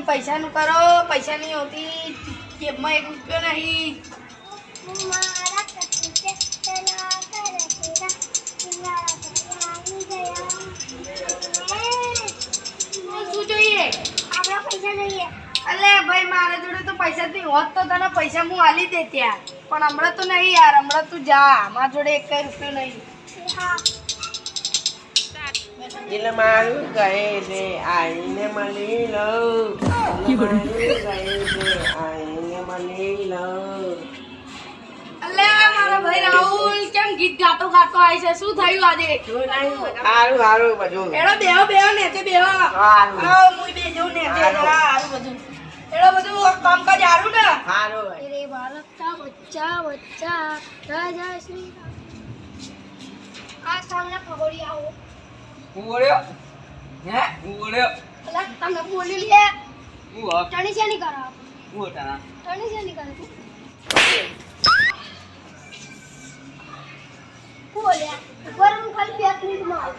પૈસાનું કરો, પૈસા નહીં હોતી જેબમાં 1 રૂપિયો નહીં. શું જોઈએ? આપણા પૈસા જોઈએ. અલે ભાઈ મારા જોડે તો પૈસા નહીં હોત તો તને પૈસા હું આલી દે ત્યાં, પણ હમણાં તો નહીં યાર, હમણાં તું જા, મારા જોડે 1 રૂપિયો નહીં. હા એટલે મારું કહે છે આઈને મળી લઉં, મારું કહે છે આઈને મળી લઉં. અલે મારા ભાઈ રાહુલ કેમ ગીત ગાતો ગાતો આવી છે? શું થયું આજે? સારું સારું બધું એડો બેહો બેહો નેચે બેહો. સારું આવો મુઈ બેજો નેચે જરા હારું બધું. એડો બધું કામકાજ હારું ને? સારું तेरे बालक का बच्चा बच्चा राजा श्री आ सामने पगोड़ी आओ હું બોલ્યો હે હું બોલ્યો अल्लाह तने बोली ले હું હક टणी से नहीं करा હું હતા टणी से नहीं करा बोले ऊपर हम खाली बैठ नहीं मार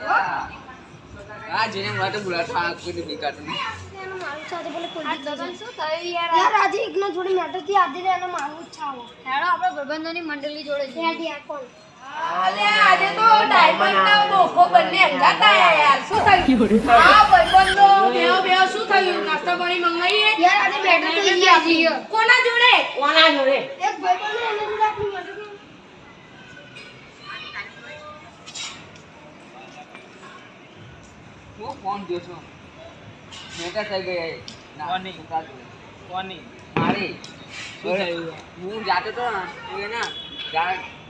આ જેને માટે બોલાતા આ કોઈ નહીં કાઢું એનો મારું સાથે બોલે કોઈ દગન શું થયું યાર આજે એકનો જોડે મેટર થી આજે એનો મારું છાવો હેડો આપણે પ્રબંધની મંડળી જોડે છે યાર કોણ અલે આજે તો ડાયમંડ ના બોખો બંને હંગાતા યાર. શું થયું? હા ભાઈબંધો બેહો બેહો. શું થયું? નાસ્તા પાણી મંગાવીએ? યાર આજે મેટર થઈ ગઈ આપી કોના જોડે? કોના જોડે એક ભાઈબંધ એને જોડે આપણી મેટર હું ફોન જોશો મેટા થઈ ગઈ કોની કોની મારી શું થયું હું જાતો તો ને એ ને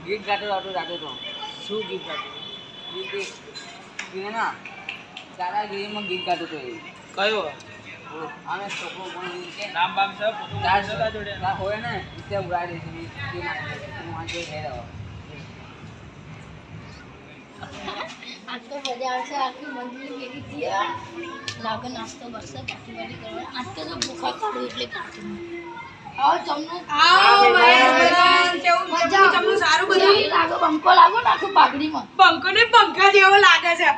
ગીત ગાતો તો શું ગીત ગાતો ગીત એ ને દાદાગીરીમાં ગીત ગાતો તો એ કયો અમે છોકરો પણ નામ બામ સબ જોડે હોય ને ત્યાં ઉડાડી દે છે હું આજે થઈ રહ્યો आज तो मजा आवશે આખી મંડળી ભેગી થઈ લાગે નાસ્તો બસ્તો પાર્ટી વાળી કરવા આજ તો જો ભૂખા કાઢું એટલે પાર્ટી આવો જમનું આવો ભાઈ કેવું મજા જમનું સારું બધું લાગો બંકો લાગો નાખો પાઘડીમાં પંખો ને પંખા જેવો લાગે છે.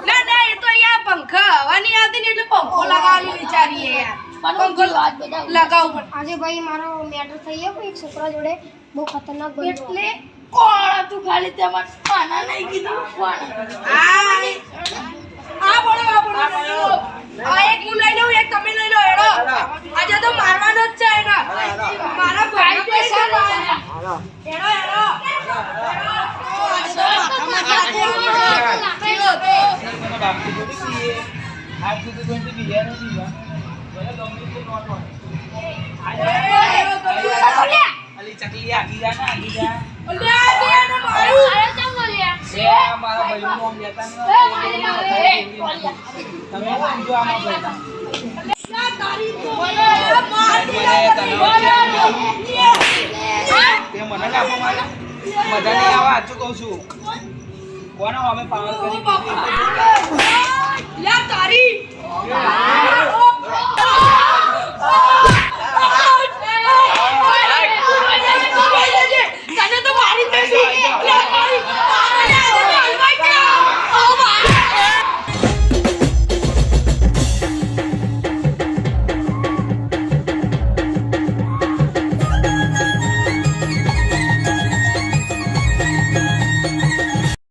ના ના એ તો અહીંયા પંખા હવા નહીં આવતી ને એટલે પંખો લગાવવાનું વિચારીએ યાર. પંખો વાત બધા લગાવું પણ આજે ભાઈ મારો મેટર થઈ ગયો એક છોકરા જોડે બહુ ખતરનાક બન્યો એટલે કોણ તું ખાલી તેમાં પાના નહીં કીધું કોણ આ પડો આ એક હું લઈ લઉં એક તમે લઈ લો હેડો. આજે તો મારવાનો જ છે એને. મારા ભાઈ પૈસા લો હેડો હેડો. અલી ચકલી આગી જા ને આગી જા અલ્યા દે ને મારું. એ મારા ભાઈનું નામ લેતા ને તમે સમજો આમાં બેટા ના તારી તો માર તે મને ના આપો મારે મજા નહીં આવે સાચું કહું છું કોને અમે પાવર કરી યા તારી